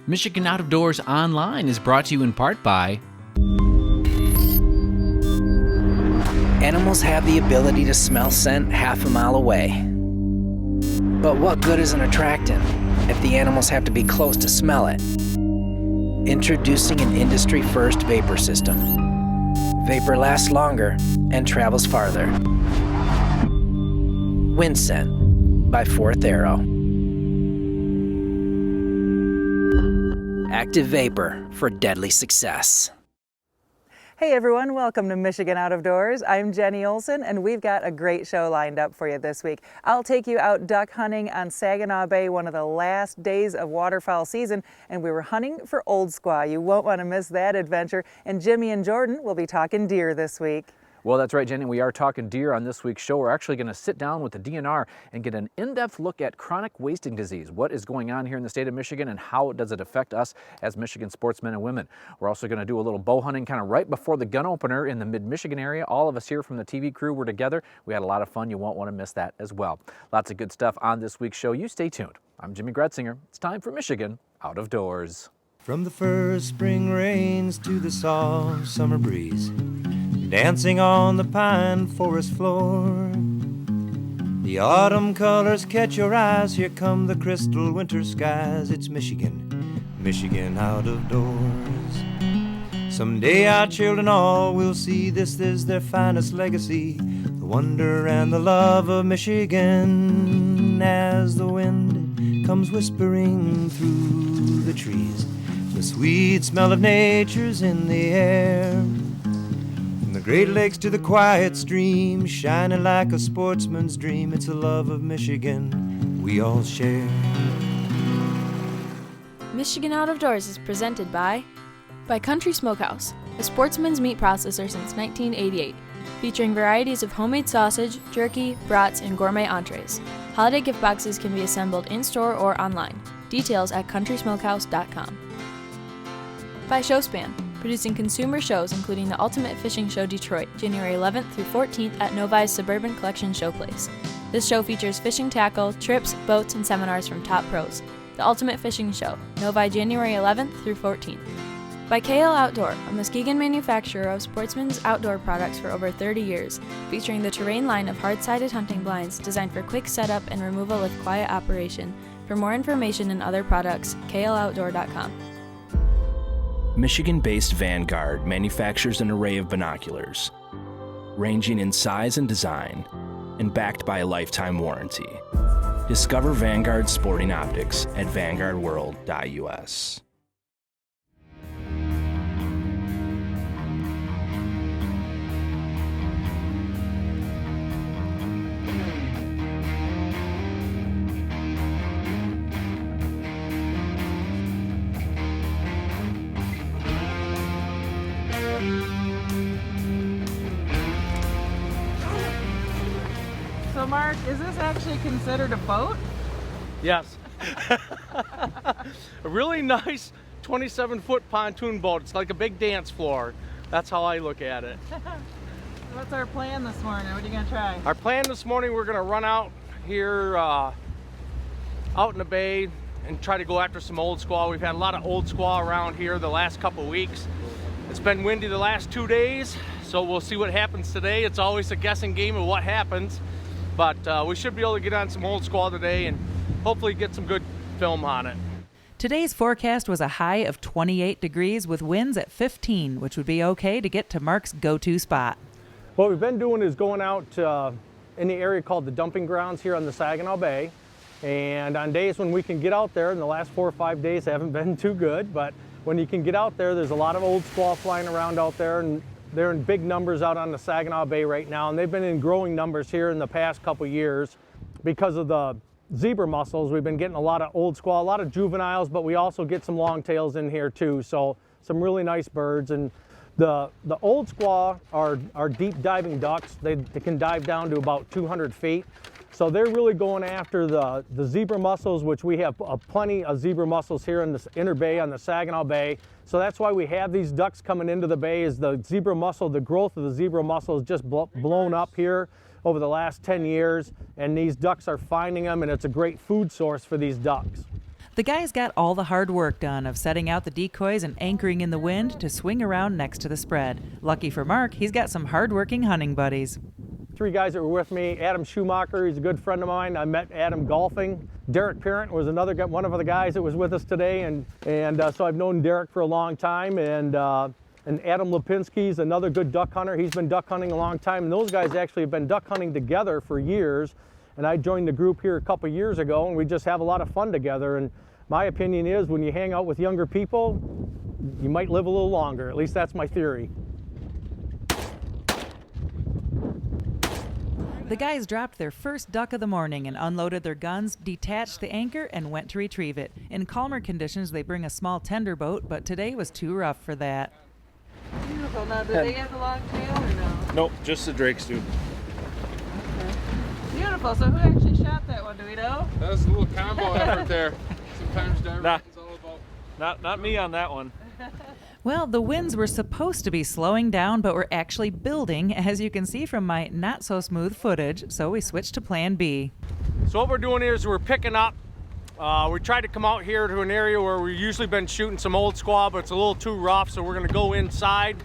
Michigan Out of Doors Online is brought to you in part by Animals have the ability to smell scent half a mile away. But what good is an attractant if the animals have to be close to smell it? Introducing an industry-first vapor system. Vapor lasts longer and travels farther. Wind Scent by Fourth Arrow. Active vapor for deadly success. Hey everyone, welcome to Michigan Out of Doors. I'm Jenny Olson and we've got a great show lined up for you this week. I'll take you out duck hunting on Saginaw Bay, one of the last days of waterfowl season, and we were hunting for old squaw. You won't want to miss that adventure. And Jimmy and Jordan will be talking deer this week. Well, that's right, Jenny. We are talking deer on this week's show. We're actually going to sit down with the DNR and get an in-depth look at chronic wasting disease. What is going on here in the state of Michigan and how does it affect us as Michigan sportsmen and women? We're also going to do a little bow hunting kind of right before the gun opener in the mid-Michigan area. All of us here from the TV crew were together. We had a lot of fun. You won't want to miss that as well. Lots of good stuff on this week's show. You stay tuned. I'm Jimmy Gretzinger. It's time for Michigan Out of Doors. From the first spring rains to the soft summer breeze, dancing on the pine forest floor, the autumn colors catch your eyes. Here come the crystal winter skies. It's Michigan, Michigan out of doors. Someday our children all will see this is their finest legacy, the wonder and the love of Michigan. As the wind comes whispering through the trees, the sweet smell of nature's in the air. From the Great Lakes to the quiet stream, shining like a sportsman's dream, it's the love of Michigan we all share. Michigan Out of Doors is presented by Country Smokehouse, a sportsman's meat processor since 1988, featuring varieties of homemade sausage, jerky, brats, and gourmet entrees. Holiday gift boxes can be assembled in-store or online. Details at countrysmokehouse.com. By Showspan, producing consumer shows including the Ultimate Fishing Show Detroit, January 11th through 14th at Novi's Suburban Collection Showplace. This show features fishing tackle, trips, boats, and seminars from top pros. The Ultimate Fishing Show, Novi, January 11th through 14th. By KL Outdoor, a Muskegon manufacturer of sportsman's outdoor products for over 30 years, featuring the Terrain line of hard-sided hunting blinds designed for quick setup and removal with quiet operation. For more information and other products, kloutdoor.com. Michigan-based Vanguard manufactures an array of binoculars, ranging in size and design, and backed by a lifetime warranty. Discover Vanguard sporting optics at vanguardworld.us. So Mark, is this actually considered a boat? Yes. A really nice 27-foot pontoon boat. It's like a big dance floor. That's how I look at it. What's our plan this morning? What are you going to try? Our plan this morning, we're going to run out here out in the bay and try to go after some old squaw. We've had a lot of old squaw around here the last couple weeks. It's been windy the last 2 days, so we'll see what happens today. It's always a guessing game of what happens. But we should be able to get on some old squaw today and hopefully get some good film on it. Today's forecast was a high of 28 degrees with winds at 15, which would be okay to get to Mark's go-to spot. What we've been doing is going out in the area called the dumping grounds here on the Saginaw Bay. And on days when we can get out there, in the last 4 or 5 days haven't been too good, but when you can get out there, there's a lot of old squaw flying around out there, and they're in big numbers out on the Saginaw Bay right now, and they've been in growing numbers here in the past couple years because of the zebra mussels. We've been getting a lot of old squaw, a lot of juveniles, but we also get some longtails in here too, so some really nice birds. And the old squaw are deep diving ducks. They can dive down to about 200 feet. So they're really going after the zebra mussels, which we have plenty of zebra mussels here in the inner bay on the Saginaw Bay. So that's why we have these ducks coming into the bay, is the zebra mussel, the growth of the zebra mussel is just blown up here over the last 10 years, and these ducks are finding them, and it's a great food source for these ducks. The guys got all the hard work done of setting out the decoys and anchoring in the wind to swing around next to the spread. Lucky for Mark, he's got some hard-working hunting buddies. 3 guys that were with me. Adam Schumacher, he's a good friend of mine. I met Adam golfing. Derek Parent was one of the guys that was with us today, and so I've known Derek for a long time. And Adam Lipinski is another good duck hunter. He's been duck hunting a long time, and those guys actually have been duck hunting together for years. And I joined the group here a couple years ago, and we just have a lot of fun together. And my opinion is, when you hang out with younger people, you might live a little longer. At least that's my theory. The guys dropped their first duck of the morning and unloaded their guns, detached the anchor, and went to retrieve it. In calmer conditions, they bring a small tender boat, but today was too rough for that. Beautiful. Now, do they have the long tail or no? Nope, just the drakes do. Okay. Beautiful. So who actually shot that one? Do we know? That was a little combo effort there. Sometimes diving is all about. Not me on that one. Well, the winds were supposed to be slowing down, but were actually building, as you can see from my not-so-smooth footage, so we switched to plan B. So what we're doing here is we're picking up. We tried to come out here to an area where we've usually been shooting some old squaw, but it's a little too rough, so we're going to go inside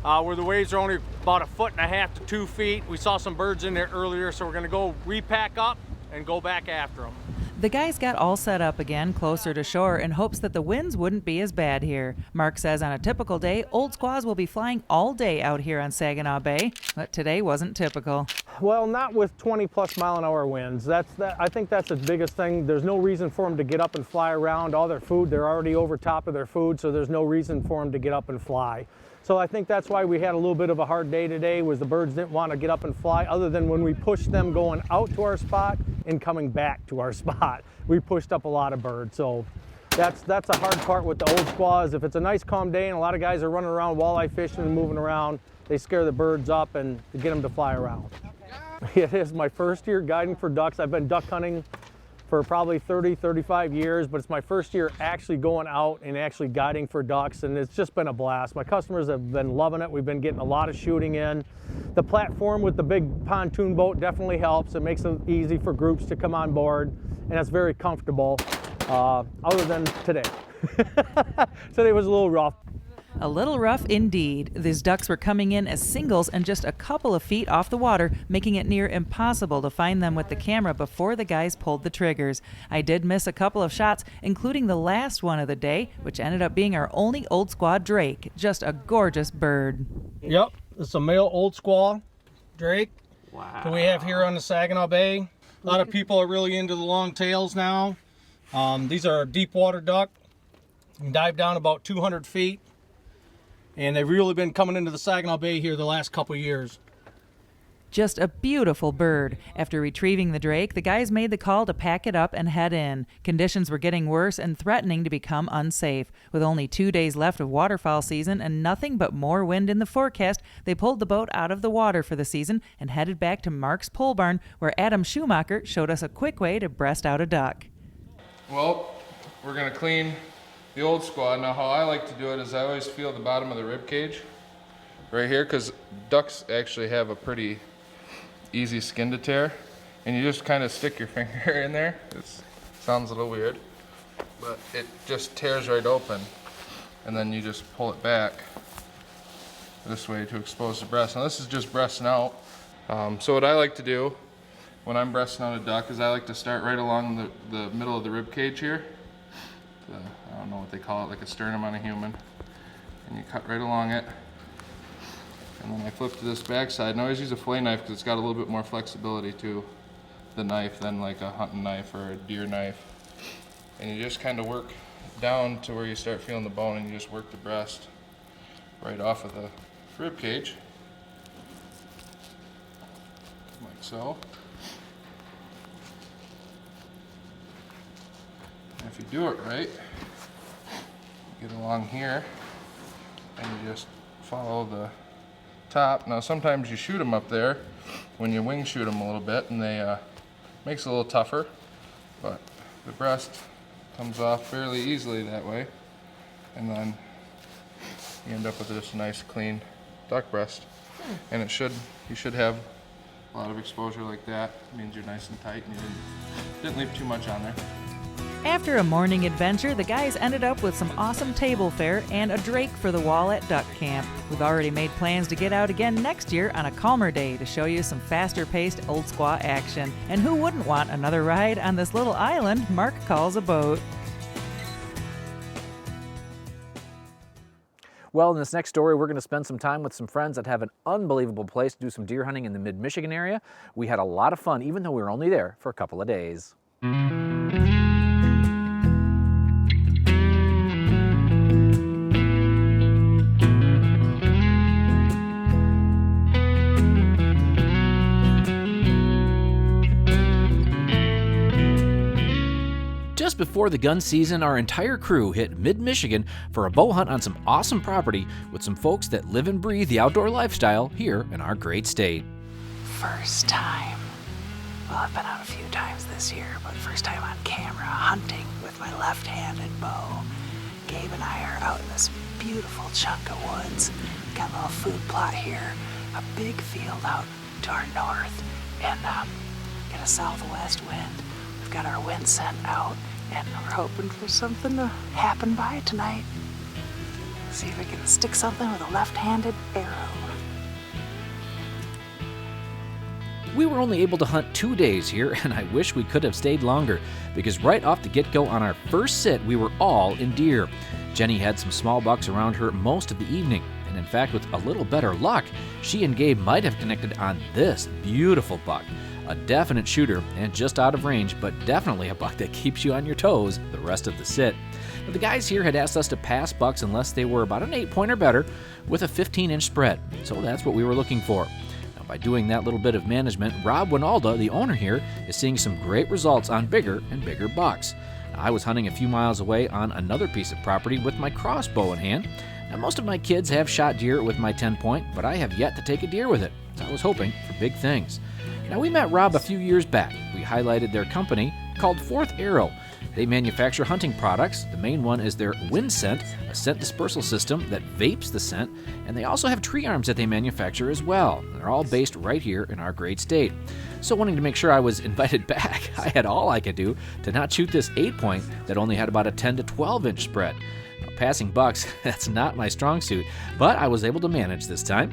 where the waves are only about 1.5 to 2 feet. We saw some birds in there earlier, so we're going to go repack up and go back after them. The guys got all set up again closer to shore in hopes that the winds wouldn't be as bad here. Mark says on a typical day, old squaws will be flying all day out here on Saginaw Bay, but today wasn't typical. Well, not with 20+ mile-an-hour winds. I think that's the biggest thing. There's no reason for them to get up and fly around. All their food, they're already over top of their food, so there's no reason for them to get up and fly. So I think that's why we had a little bit of a hard day today, was the birds didn't want to get up and fly, other than when we pushed them going out to our spot and coming back to our spot. We pushed up a lot of birds. So that's a hard part with the old squaws. If it's a nice calm day and a lot of guys are running around walleye fishing and moving around, they scare the birds up and get them to fly around. It is my first year guiding for ducks. I've been duck hunting for probably 35 years, but it's my first year actually going out and actually guiding for ducks, and it's just been a blast. My customers have been loving it. We've been getting a lot of shooting in. The platform with the big pontoon boat definitely helps. It makes it easy for groups to come on board, and it's very comfortable, other than today. Today was a little rough. A little rough indeed. These ducks were coming in as singles and just a couple of feet off the water, making it near impossible to find them with the camera before the guys pulled the triggers. I did miss a couple of shots, including the last one of the day, which ended up being our only old squaw drake. Just a gorgeous bird. Yep, it's a male old squaw drake. Wow. That we have here on the Saginaw Bay. A lot of people are really into the long tails now. These are deep water duck. You can dive down about 200 feet. And they've really been coming into the Saginaw Bay here the last couple of years. Just a beautiful bird. After retrieving the drake, the guys made the call to pack it up and head in. Conditions were getting worse and threatening to become unsafe. With only 2 days left of waterfowl season and nothing but more wind in the forecast, they pulled the boat out of the water for the season and headed back to Mark's pole barn, where Adam Schumacher showed us a quick way to breast out a duck. Well, we're gonna clean the old squaw. Now how I like to do it is I always feel the bottom of the rib cage right here, because ducks actually have a pretty easy skin to tear, and you just kind of stick your finger in there. It sounds a little weird, but it just tears right open, and then you just pull it back this way to expose the breast. Now this is just breasting out. So what I like to do when I'm breasting out a duck is I like to start right along the middle of the rib cage here. I don't know what they call it, like a sternum on a human. And you cut right along it. And then I flip to this back side. And I always use a fillet knife because it's got a little bit more flexibility to the knife than like a hunting knife or a deer knife. And you just kind of work down to where you start feeling the bone, and you just work the breast right off of the rib cage. Like so. If you do it right, you get along here and you just follow the top. Now sometimes you shoot them up there when you wing shoot them a little bit, and they makes it a little tougher, but the breast comes off fairly easily that way, and then you end up with just a nice clean duck breast. And you should have a lot of exposure like that. It means you're nice and tight and you didn't leave too much on there. After a morning adventure, the guys ended up with some awesome table fare and a drake for the wall at duck camp. We've already made plans to get out again next year on a calmer day to show you some faster-paced Old Squaw action. And who wouldn't want another ride on this little island Mark calls a boat? Well, in this next story, we're going to spend some time with some friends that have an unbelievable place to do some deer hunting in the mid-Michigan area. We had a lot of fun, even though we were only there for a couple of days. Just before the gun season, our entire crew hit mid-Michigan for a bow hunt on some awesome property with some folks that live and breathe the outdoor lifestyle here in our great state. First time. Well, I've been out a few times this year, but first time on camera hunting with my left-handed bow. Gabe and I are out in this beautiful chunk of woods. Got a little food plot here, a big field out to our north, and got a southwest wind. We've got our wind scent out, and we're hoping for something to happen by tonight. See if we can stick something with a left-handed arrow. We were only able to hunt 2 days here, and I wish we could have stayed longer, because right off the get-go on our first sit, we were all in deer. Jenny had some small bucks around her most of the evening, and in fact, with a little better luck, she and Gabe might have connected on this beautiful buck. A definite shooter and just out of range, but definitely a buck that keeps you on your toes the rest of the sit. Now, the guys here had asked us to pass bucks unless they were about an 8-point or better with a 15-inch spread, so that's what we were looking for. Now, by doing that little bit of management, Rob Winalda, the owner here, is seeing some great results on bigger and bigger bucks. Now, I was hunting a few miles away on another piece of property with my crossbow in hand. Now, most of my kids have shot deer with my 10-point, but I have yet to take a deer with it, so I was hoping for big things. Now, we met Rob a few years back. We highlighted their company called Fourth Arrow. They manufacture hunting products. The main one is their Wind Scent, a scent dispersal system that vapes the scent, and they also have tree arms that they manufacture as well. They're all based right here in our great state. So wanting to make sure I was invited back, I had all I could do to not shoot this 8-point that only had about a 10 to 12-inch spread. Passing bucks, that's not my strong suit, but I was able to manage this time.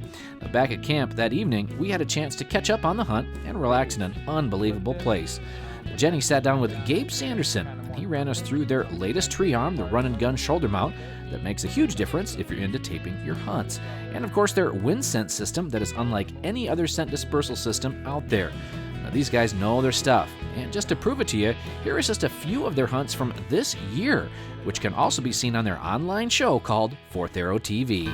Back at camp that evening, we had a chance to catch up on the hunt and relax in an unbelievable place. Jenny sat down with Gabe Sanderson, and he ran us through their latest tree arm, the run and gun shoulder mount, that makes a huge difference if you're into taping your hunts. And of course, their wind scent system that is unlike any other scent dispersal system out there. Now, these guys know their stuff, and just to prove it to you, here is just a few of their hunts from this year, which can also be seen on their online show called Fourth Arrow TV.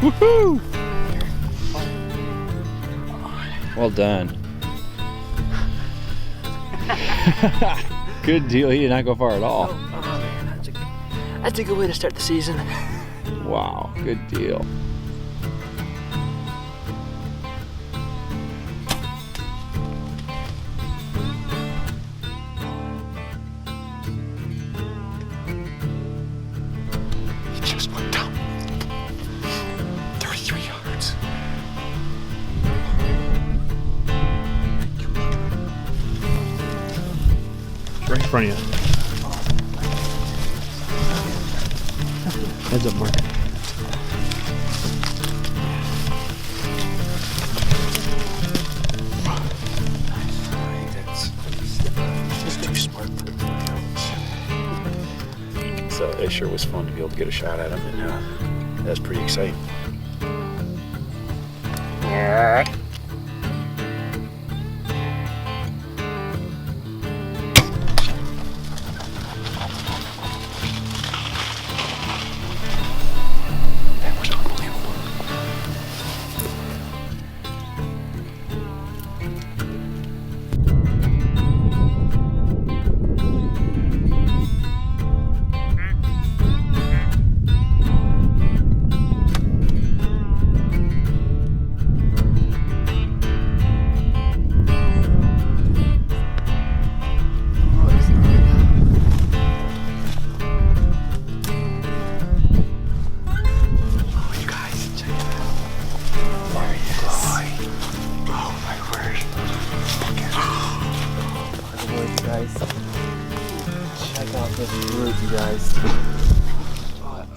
Woohoo! Well done. Good deal. He did not go far at all. Oh man, that's a good way to start the season. Wow, good deal. He just went down 33 yards. Right in front of you. Heads up, Mark. That's too smart for him. So it sure was fun to be able to get a shot at him, and that's pretty exciting. outdoors, you guys. Check out this fruit, you guys.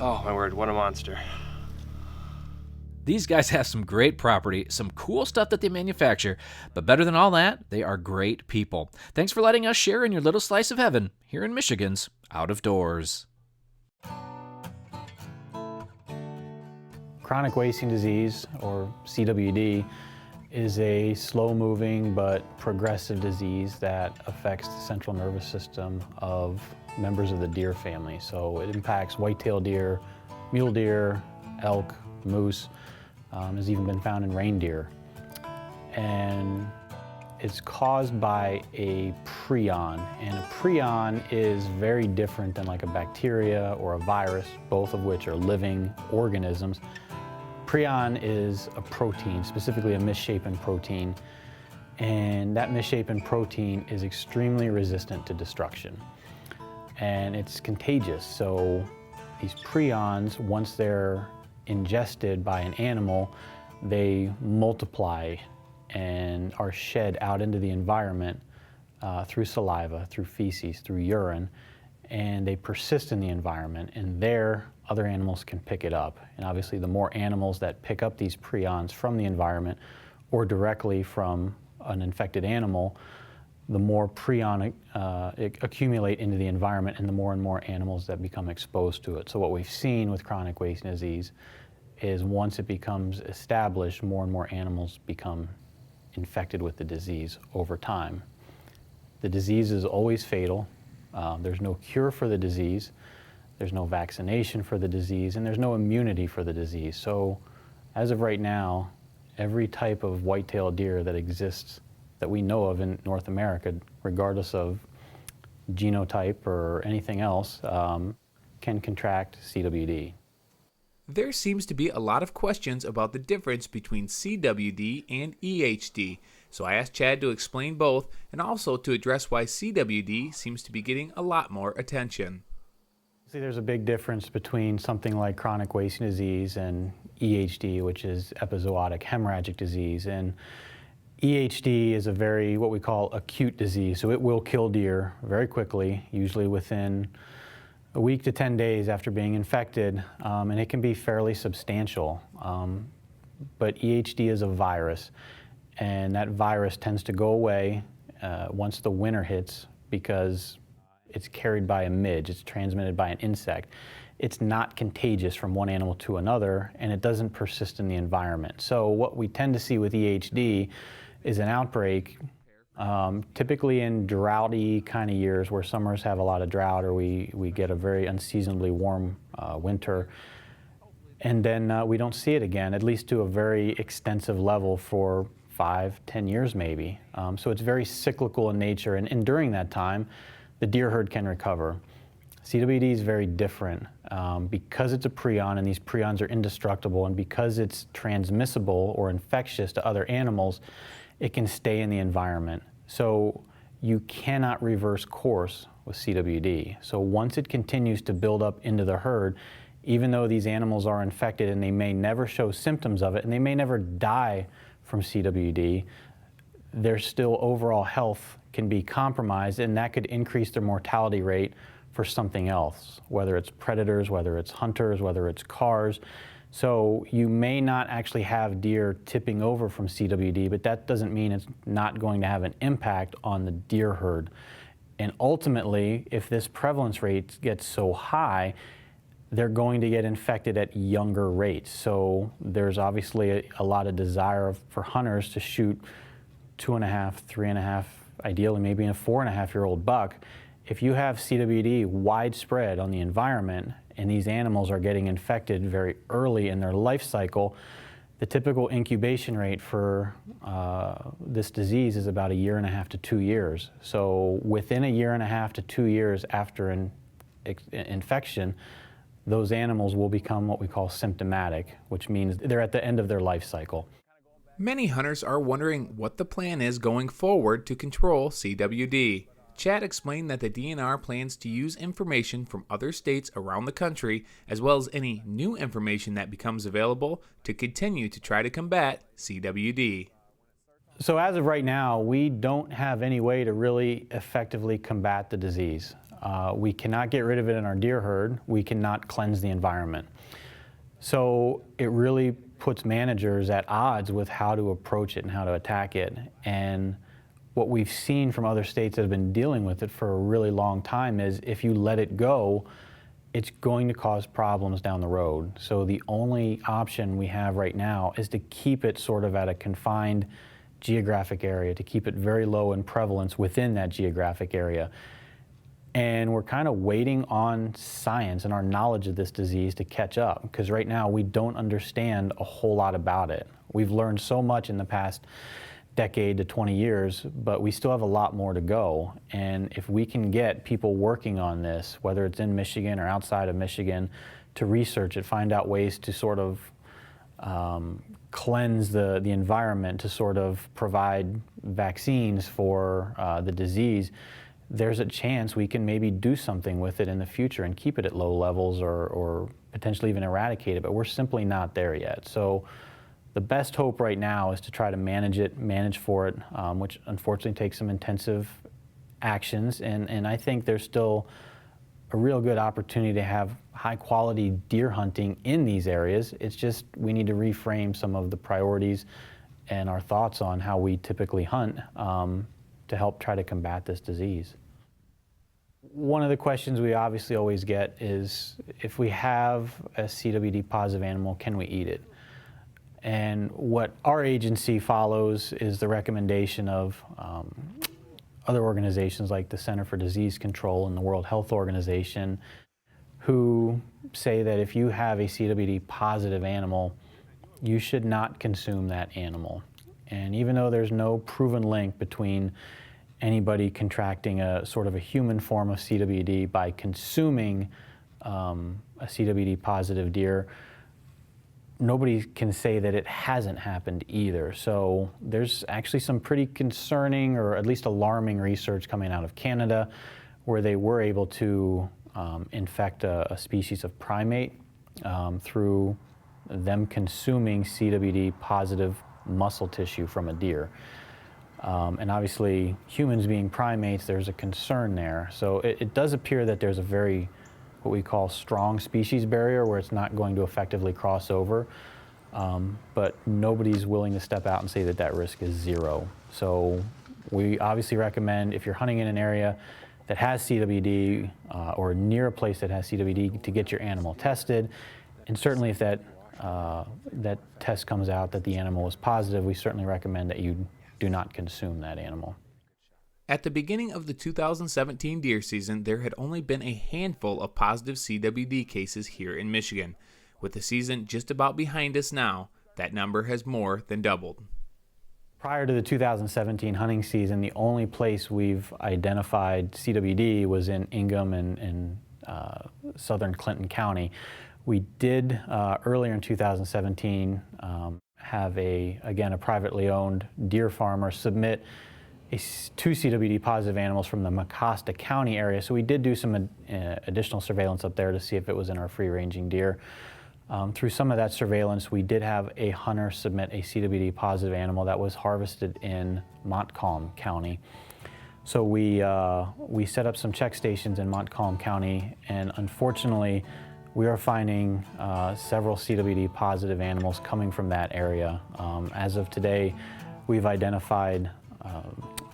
Oh my word, what a monster. These guys have some great property, some cool stuff that they manufacture, but better than all that, they are great people. Thanks for letting us share in your little slice of heaven here in Michigan's Out of Doors. Chronic wasting disease, or CWD, is a slow-moving but progressive disease that affects the central nervous system of members of the deer family. So it impacts white-tailed deer, mule deer, elk, moose, has even been found in reindeer. And it's caused by a prion, and a prion is very different than like a bacteria or a virus, both of which are living organisms. Prion is a protein, specifically a misshapen protein, and that misshapen protein is extremely resistant to destruction. And it's contagious, so these prions, once they're ingested by an animal, they multiply and are shed out into the environment through saliva, through feces, through urine, and they persist in the environment, and there other animals can pick it up. And obviously the more animals that pick up these prions from the environment or directly from an infected animal, the more prion accumulate into the environment and more animals that become exposed to it. So what we've seen with chronic wasting disease is once it becomes established, more and more animals become infected with the disease over time. The disease is always fatal. There's no cure for the disease. There's no vaccination for the disease, and there's no immunity for the disease. So as of right now, every type of white-tailed deer that exists that we know of in North America, regardless of genotype or anything else, can contract CWD. There seems to be a lot of questions about the difference between CWD and EHD, so I asked Chad to explain both and also to address why CWD seems to be getting a lot more attention. See, there's a big difference between something like chronic wasting disease and EHD, which is epizootic hemorrhagic disease. And EHD is a very, what we call acute disease, so it will kill deer very quickly, usually within a week to 10 days after being infected, and it can be fairly substantial. But EHD is a virus, and that virus tends to go away once the winter hits because it's carried by a midge, it's transmitted by an insect. It's not contagious from one animal to another, and it doesn't persist in the environment. So what we tend to see with EHD is an outbreak, typically in droughty kind of years where summers have a lot of drought or we get a very unseasonably warm winter. And then we don't see it again, at least to a very extensive level for 5-10 years maybe. So it's very cyclical in nature, and during that time, the deer herd can recover. CWD is very different because it's a prion and these prions are indestructible, and because it's transmissible or infectious to other animals, it can stay in the environment. So you cannot reverse course with CWD. So once it continues to build up into the herd, even though these animals are infected and they may never show symptoms of it and they may never die from CWD, their still overall health can be compromised, and that could increase their mortality rate for something else, whether it's predators, whether it's hunters, whether it's cars. So you may not actually have deer tipping over from CWD, but that doesn't mean it's not going to have an impact on the deer herd. And ultimately, if this prevalence rate gets so high, they're going to get infected at younger rates. So there's obviously a lot of desire for hunters to shoot 2.5, 3.5, ideally maybe a 4.5-year-old buck. If you have CWD widespread on the environment and these animals are getting infected very early in their life cycle, the typical incubation rate for this disease is about 1.5 to 2 years. So within 1.5 to 2 years after an infection, those animals will become what we call symptomatic, which means they're at the end of their life cycle. Many hunters are wondering what the plan is going forward to control CWD. Chad explained that the DNR plans to use information from other states around the country, as well as any new information that becomes available, to continue to try to combat CWD. So as of right now, we don't have any way to really effectively combat the disease. We cannot get rid of it in our deer herd. We cannot cleanse the environment. So it really puts managers at odds with how to approach it and how to attack it. And what we've seen from other states that have been dealing with it for a really long time is if you let it go, it's going to cause problems down the road. So the only option we have right now is to keep it sort of at a confined geographic area, to keep it very low in prevalence within that geographic area. And we're kind of waiting on science and our knowledge of this disease to catch up, because right now we don't understand a whole lot about it. We've learned so much in the past decade to 20 years, but we still have a lot more to go. And if we can get people working on this, whether it's in Michigan or outside of Michigan, to research it, find out ways to sort of cleanse the environment, to sort of provide vaccines for the disease, there's a chance we can maybe do something with it in the future and keep it at low levels or potentially even eradicate it, but we're simply not there yet. So the best hope right now is to try to manage for it, which unfortunately takes some intensive actions, and I think there's still a real good opportunity to have high quality deer hunting in these areas. It's just we need to reframe some of the priorities and our thoughts on how we typically hunt to help try to combat this disease. One of the questions we obviously always get is, if we have a CWD positive animal, can we eat it? And what our agency follows is the recommendation of other organizations like the Center for Disease Control and the World Health Organization, who say that if you have a CWD positive animal, you should not consume that animal. And even though there's no proven link between anybody contracting a sort of a human form of CWD by consuming a CWD positive deer, nobody can say that it hasn't happened either. So there's actually some pretty concerning, or at least alarming, research coming out of Canada where they were able to infect a species of primate through them consuming CWD positive muscle tissue from a deer. And obviously, humans being primates, there's a concern there. So it does appear that there's a very, what we call, strong species barrier where it's not going to effectively cross over. But nobody's willing to step out and say that that risk is zero. So we obviously recommend, if you're hunting in an area that has CWD or near a place that has CWD, to get your animal tested. And certainly if that test comes out that the animal is positive, we certainly recommend that you do not consume that animal. At the beginning of the 2017 deer season, there had only been a handful of positive CWD cases here in Michigan. With the season just about behind us now, that number has more than doubled. Prior to the 2017 hunting season, the only place we've identified CWD was in Ingham and southern Clinton County. We did, earlier in 2017, have a privately owned deer farmer submit two CWD positive animals from the Mecosta County area. So we did do some additional surveillance up there to see if it was in our free-ranging deer. Through some of that surveillance, we did have a hunter submit a CWD positive animal that was harvested in Montcalm County. So we set up some check stations in Montcalm County, and unfortunately, we are finding several CWD positive animals coming from that area. As of today, we've identified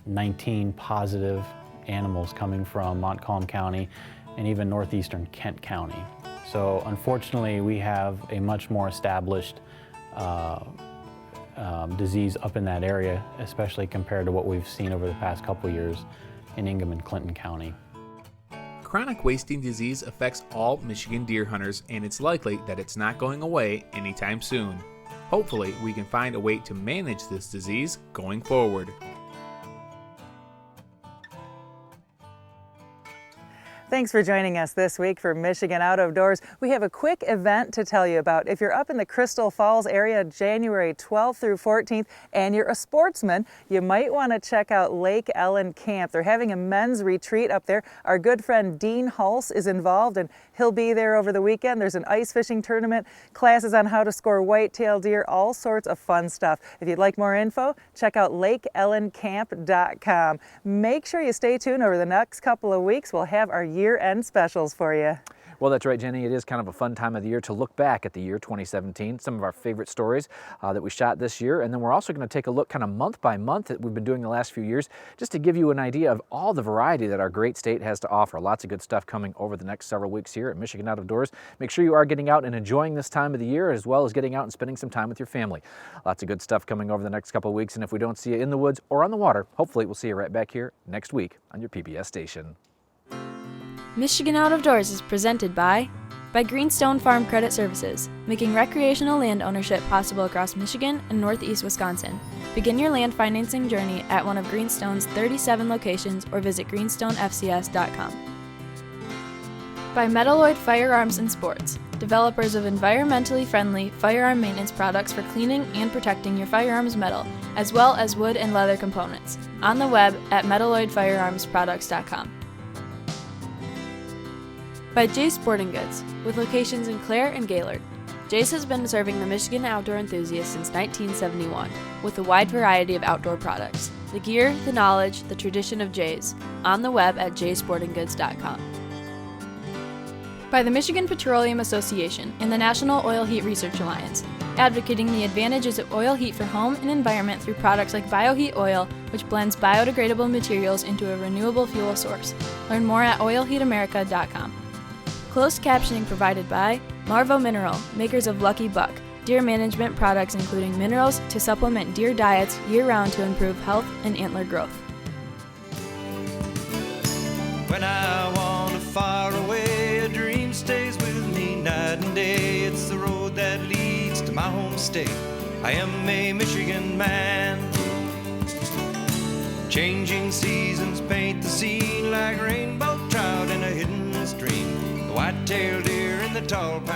19 positive animals coming from Montcalm County and even northeastern Kent County. So unfortunately, we have a much more established disease up in that area, especially compared to what we've seen over the past couple years in Ingham and Clinton County. Chronic wasting disease affects all Michigan deer hunters, and it's likely that it's not going away anytime soon. Hopefully, we can find a way to manage this disease going forward. Thanks for joining us this week for Michigan Out of Doors. We have a quick event to tell you about. If you're up in the Crystal Falls area January 12th through 14th and you're a sportsman, you might want to check out Lake Ellen Camp. They're having a men's retreat up there. Our good friend Dean Hulse is involved and he'll be there over the weekend. There's an ice fishing tournament, classes on how to score whitetail deer, all sorts of fun stuff. If you'd like more info, check out lakeellencamp.com. Make sure you stay tuned over the next couple of weeks. We'll have our year-end specials for you. Well, that's right, Jenny. It is kind of a fun time of the year to look back at the year 2017, some of our favorite stories that we shot this year. And then we're also going to take a look kind of month by month that we've been doing the last few years, just to give you an idea of all the variety that our great state has to offer. Lots of good stuff coming over the next several weeks here at Michigan Out of Doors. Make sure you are getting out and enjoying this time of the year, as well as getting out and spending some time with your family. Lots of good stuff coming over the next couple of weeks. And if we don't see you in the woods or on the water, hopefully we'll see you right back here next week on your PBS station. Michigan Out of Doors is presented by Greenstone Farm Credit Services, making recreational land ownership possible across Michigan and northeast Wisconsin. Begin your land financing journey at one of Greenstone's 37 locations or visit greenstonefcs.com. By Metalloid Firearms and Sports, developers of environmentally friendly firearm maintenance products for cleaning and protecting your firearms metal, as well as wood and leather components. On the web at metalloidfirearmsproducts.com. By Jay's Sporting Goods, with locations in Clare and Gaylord. Jay's has been serving the Michigan outdoor enthusiast since 1971, with a wide variety of outdoor products. The gear, the knowledge, the tradition of Jay's. On the web at jaysportinggoods.com. By the Michigan Petroleum Association and the National Oil Heat Research Alliance, advocating the advantages of oil heat for home and environment through products like BioHeat Oil, which blends biodegradable materials into a renewable fuel source. Learn more at oilheatamerica.com. Closed captioning provided by Marvo Mineral, makers of Lucky Buck, deer management products including minerals to supplement deer diets year-round to improve health and antler growth. When I wander far away, a dream stays with me night and day. It's the road that leads to my home state. I am a Michigan man. Changing seasons paint the scene like rainbow trout in a hidden stream. White-tailed deer in the tall pine.